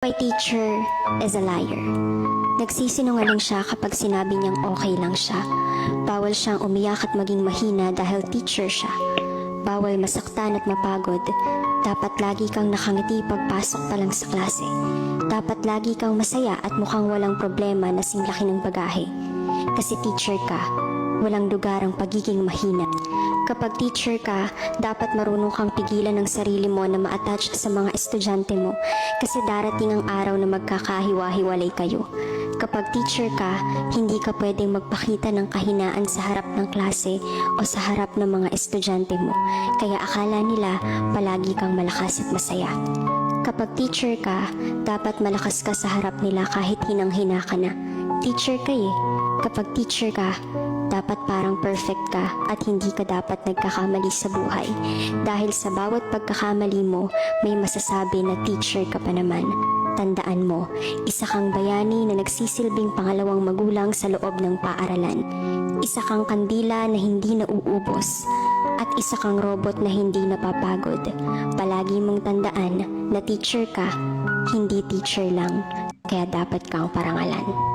My teacher is a liar. Nagsisinungaling siya kapag sinabi niyang okay lang siya. Bawal siyang umiyak at maging mahina dahil teacher siya. Bawal masaktan at mapagod. Dapat lagi kang nakangiti pagpasok pa lang sa klase. Dapat lagi kang masaya at mukhang walang problema na singlaki ng bagahe. Kasi teacher ka, walang lugar ang pagiging mahina. Kapag teacher ka, dapat marunong kang pigilan ng sarili mo na ma-attach sa mga estudyante mo kasi darating ang araw na magkakahiwa-hiwalay kayo. Kapag teacher ka, hindi ka pwedeng magpakita ng kahinaan sa harap ng klase o sa harap ng mga estudyante mo, kaya akala nila palagi kang malakas at masaya. Kapag teacher ka, dapat malakas ka sa harap nila kahit hinang-hina ka na. Teacher ka eh. Kapag teacher ka, dapat parang perfect ka at hindi ka dapat nagkakamali sa buhay. Dahil sa bawat pagkakamali mo, may masasabi na teacher ka pa naman. Tandaan mo, isa kang bayani na nagsisilbing pangalawang magulang sa loob ng paaralan. Isa kang kandila na hindi nauubos. At isa kang robot na hindi napapagod. Palagi mong tandaan na teacher ka, hindi teacher lang, kaya dapat kang parangalan.